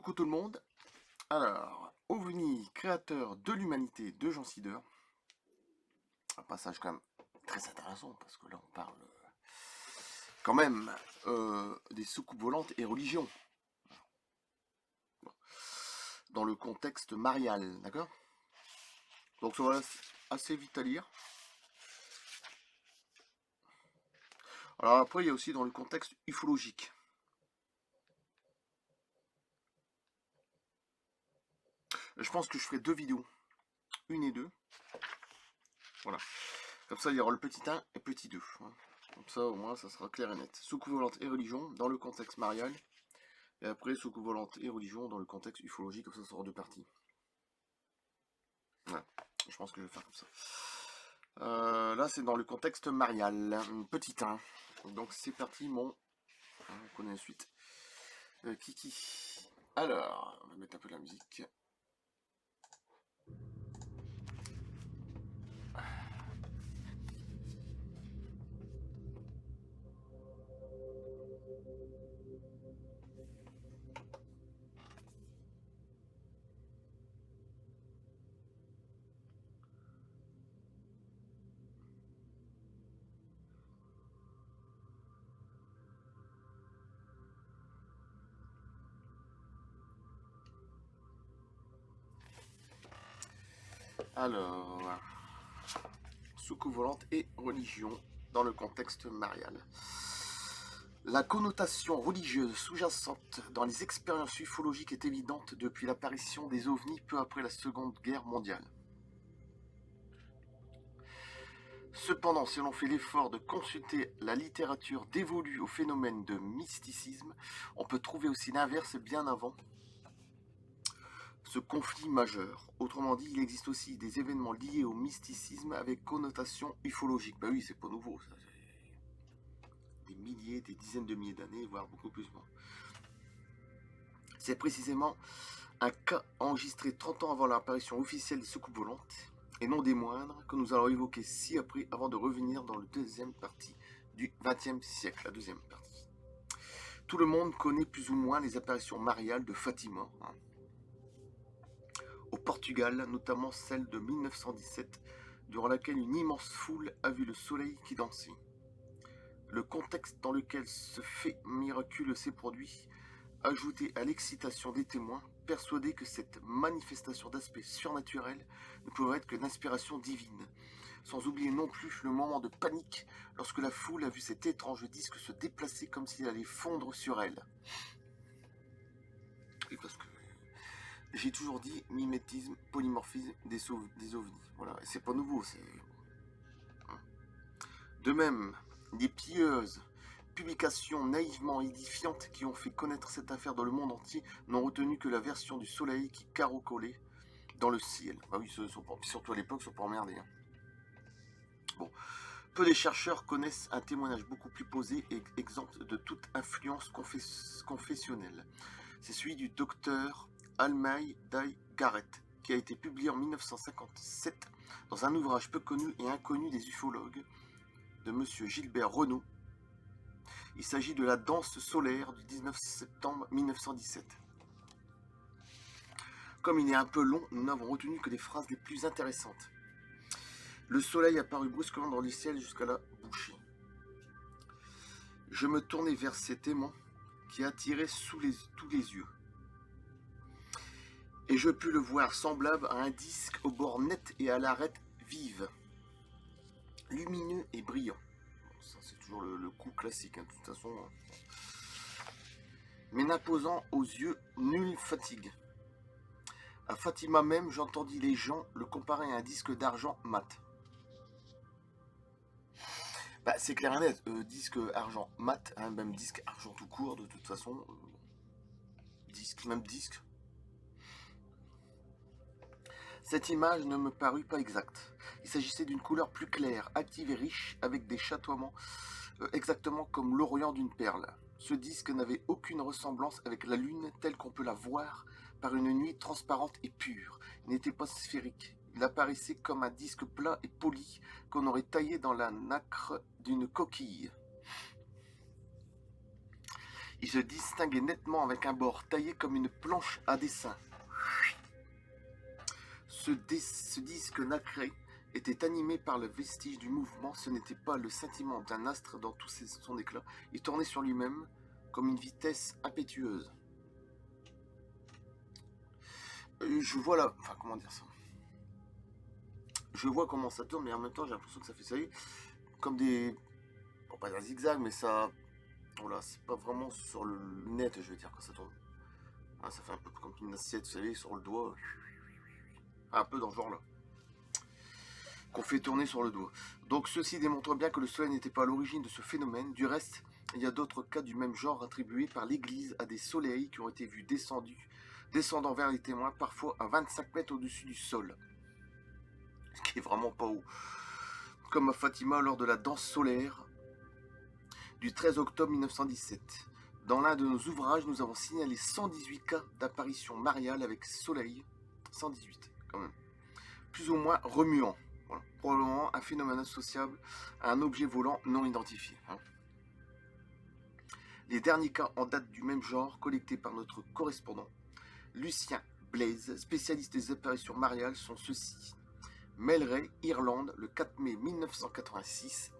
Coucou tout le monde. Alors, OVNI, créateur de l'humanité de Jean Sider. Un passage quand même très intéressant parce que là on parle quand même des soucoupes volantes et religion. Dans le contexte marial, d'accord? Donc ça va assez vite à lire. Alors après il y a aussi dans le contexte ufologique. Je pense que je ferai 2 vidéos. Une et deux. Voilà. Comme ça il y aura le petit 1 et petit 2. Comme ça au moins ça sera clair et net. Soucoupe volante et religion dans le contexte marial. Et après, soucoupe volante et religion dans le contexte ufologique, comme ça sera 2 parties. Voilà, je pense que je vais faire comme ça. Là, c'est dans le contexte marial, petit 1. Donc c'est parti, on connaît la suite. Kiki. Alors, on va mettre un peu de la musique. Alors, soucoupe volante et religion dans le contexte marial. La connotation religieuse sous-jacente dans les expériences ufologiques est évidente depuis l'apparition des ovnis peu après la Seconde Guerre mondiale. Cependant, si l'on fait l'effort de consulter la littérature dévolue au phénomène de mysticisme, on peut trouver aussi l'inverse bien avant ce conflit majeur. Autrement dit, il existe aussi des événements liés au mysticisme avec connotation ufologique. Bah oui, c'est pas nouveau, ça. Des milliers, des dizaines de milliers d'années, voire beaucoup plus. C'est précisément un cas enregistré 30 ans avant l'apparition officielle des soucoupes volantes, et non des moindres, que nous allons évoquer ci-après avant de revenir dans la deuxième partie du XXe siècle, la deuxième partie. Tout le monde connaît plus ou moins les apparitions mariales de Fatima, au Portugal, notamment celle de 1917, durant laquelle une immense foule a vu le soleil qui dansait. Le contexte dans lequel ce fait miraculeux s'est produit, ajouté à l'excitation des témoins, persuadés que cette manifestation d'aspect surnaturel ne pouvait être que d'inspiration divine, sans oublier non plus le moment de panique lorsque la foule a vu cet étrange disque se déplacer comme s'il allait fondre sur elle. Et parce que j'ai toujours dit mimétisme, polymorphisme des ovnis. Voilà, et c'est pas nouveau. De même, les pieuses publications naïvement édifiantes qui ont fait connaître cette affaire dans le monde entier n'ont retenu que la version du soleil qui caracolait dans le ciel. Bah oui, surtout à l'époque, ils sont pas emmerdés. Bon, peu des chercheurs connaissent un témoignage beaucoup plus posé et exempt de toute influence confessionnelle. C'est celui du docteur Almay Day Garrett, qui a été publié en 1957 dans un ouvrage peu connu et inconnu des ufologues de M. Gilbert Renaud. Il s'agit de la danse solaire du 19 septembre 1917. Comme il est un peu long, nous n'avons retenu que les phrases les plus intéressantes. Le soleil apparut brusquement dans le ciel jusqu'à la boucher. Je me tournai vers cet aimant qui attirait tous les yeux. Et je pus le voir semblable à un disque au bord net et à l'arête vive, lumineux et brillant. Bon, ça c'est toujours le coup classique, de toute façon. Mais n'imposant aux yeux nulle fatigue. À Fatima même, j'entendis les gens le comparer à un disque d'argent mat. Bah, c'est clair et net, disque argent mat, même disque argent tout court, de toute façon. Même disque. Cette image ne me parut pas exacte. Il s'agissait d'une couleur plus claire, active et riche, avec des chatoiements exactement comme l'orient d'une perle. Ce disque n'avait aucune ressemblance avec la lune telle qu'on peut la voir par une nuit transparente et pure. Il n'était pas sphérique. Il apparaissait comme un disque plat et poli qu'on aurait taillé dans la nacre d'une coquille. Il se distinguait nettement avec un bord taillé comme une planche à dessin. Ce disque nacré était animé par le vestige du mouvement. Ce n'était pas le scintillement d'un astre dans tout son éclat. Il tournait sur lui-même comme une vitesse impétueuse. Je vois là... Enfin, comment dire ça? Je vois comment ça tourne, mais en même temps, j'ai l'impression que ça fait ça. Comme des... Bon, pas un zigzag, mais ça... Voilà, c'est pas vraiment sur le net, je veux dire, quand ça tourne. Ah, ça fait un peu comme une assiette, vous savez, sur le doigt. Un peu dans ce genre-là. Qu'on fait tourner sur le doigt. Donc ceci démontre bien que le soleil n'était pas à l'origine de ce phénomène. Du reste, il y a d'autres cas du même genre attribués par l'Église à des soleils qui ont été vus descendant vers les témoins, parfois à 25 mètres au-dessus du sol. Ce qui est vraiment pas haut. Comme à Fatima lors de la danse solaire du 13 octobre 1917. Dans l'un de nos ouvrages, nous avons signalé 118 cas d'apparition mariale avec soleil. 118, quand même. Plus ou moins remuant. Voilà. Probablement un phénomène associable à un objet volant non identifié. Les derniers cas en date du même genre, collectés par notre correspondant, Lucien Blaise, spécialiste des apparitions mariales, sont ceux-ci. Melray, Irlande, le 4 mai 1986.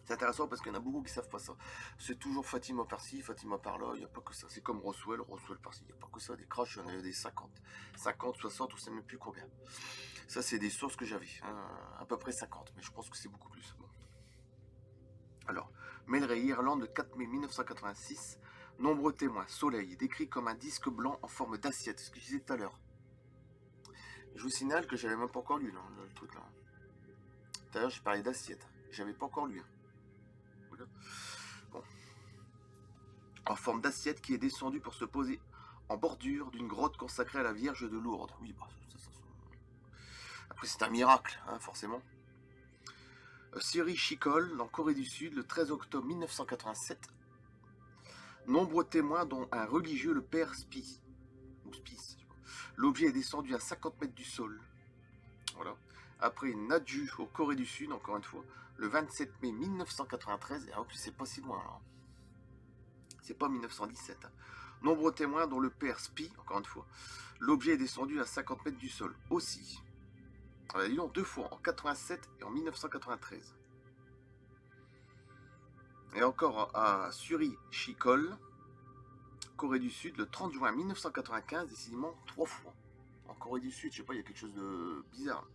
C'est intéressant parce qu'il y en a beaucoup qui ne savent pas ça. C'est toujours Fatima par-ci, Fatima par-là, il n'y a pas que ça. C'est comme Roswell par-ci, il n'y a pas que ça. Des crashs, il y en a des 50. 50, 60, on ne sait même plus combien. Ça, c'est des sources que j'avais. À peu près 50, mais je pense que c'est beaucoup plus. Bon. Alors, Melray, Irlande, le 4 mai 1986. Nombreux témoins, soleil, décrit comme un disque blanc en forme d'assiette, ce que je disais tout à l'heure. Je vous signale que j'avais même pas encore lu le truc là. Tout à l'heure, j'ai parlé d'assiette. J'avais pas encore lu. Bon. En forme d'assiette qui est descendue pour se poser en bordure d'une grotte consacrée à la Vierge de Lourdes. Oui, bah, après c'est un miracle, forcément. Siri Chikol, dans Corée du Sud, le 13 octobre 1987. Nombreux témoins, dont un religieux, le père Spies. L'objet est descendu à 50 mètres du sol. Voilà. Après Naju, au Corée du Sud, encore une fois, le 27 mai 1993. Et en plus, c'est pas si loin. Hein. C'est pas 1917. Hein. Nombreux témoins, dont le père Spie, encore une fois. L'objet est descendu à 50 mètres du sol aussi. Alors, disons 2 fois, en 87 et en 1993. Et encore à Suri Chikol, Corée du Sud, le 30 juin 1995, décidément 3 fois. En Corée du Sud, je sais pas, il y a quelque chose de bizarre.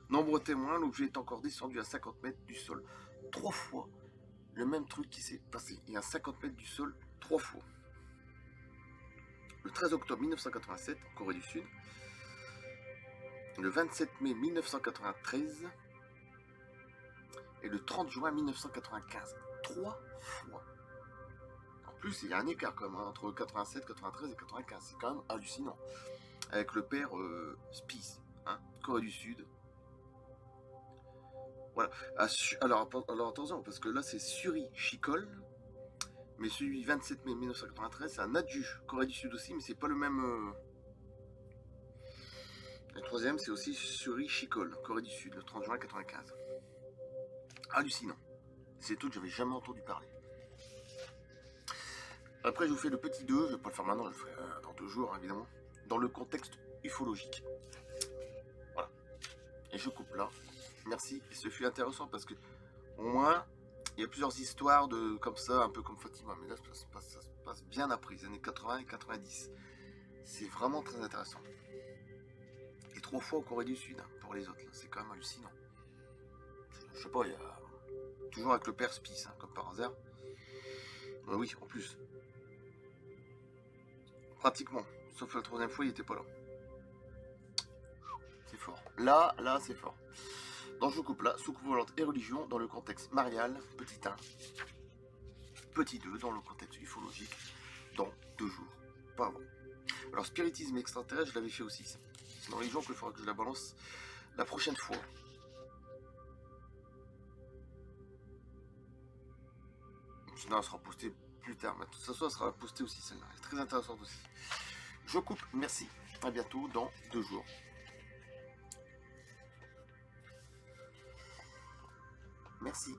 Nombreux témoins, l'objet est encore descendu à 50 mètres du sol. 3 fois. Le même truc qui s'est passé. Il y a 50 mètres du sol, 3 fois. Le 13 octobre 1987, en Corée du Sud. Le 27 mai 1993. Et le 30 juin 1995. 3 fois. En plus, il y a un écart quand même, entre 87, 93 et 95. C'est quand même hallucinant. Avec le père Spies, Corée du Sud. Voilà. Alors attention, parce que là c'est Suri Chikol, mais celui 27 mai 1993, c'est un Naju, Corée du Sud aussi, mais c'est pas le même. Le troisième, c'est aussi Suri Chikol, Corée du Sud, le 30 juin 1995. Hallucinant. C'est tout que j'avais jamais entendu parler. Après, je vous fais le petit 2, je vais pas le faire maintenant, je le ferai dans 2 jours, évidemment, dans le contexte ufologique. Voilà. Et je coupe là. Merci, ce fut intéressant parce que au moins il y a plusieurs histoires de comme ça, un peu comme Fatima, mais là ça se passe bien après, les années 80 et 90. C'est vraiment très intéressant. Et 3 fois au Corée du Sud, pour les autres, c'est quand même hallucinant. Je sais pas, il y a toujours avec le père Spies, comme par hasard. Oui, en plus. Pratiquement, sauf la 3e fois, il était pas là. C'est fort. Là, c'est fort. Donc je coupe là, soucoupe volante et religion dans le contexte marial, petit 1. Petit 2 dans le contexte ufologique, dans 2 jours, pas avant. Alors spiritisme extraterrestre, je l'avais fait aussi. C'est une religion qu'il faudra que je la balance la prochaine fois. Sinon elle sera postée plus tard, mais de toute façon elle sera postée aussi celle-là. Elle est très intéressante aussi. Je coupe, merci, à bientôt dans 2 jours. Merci.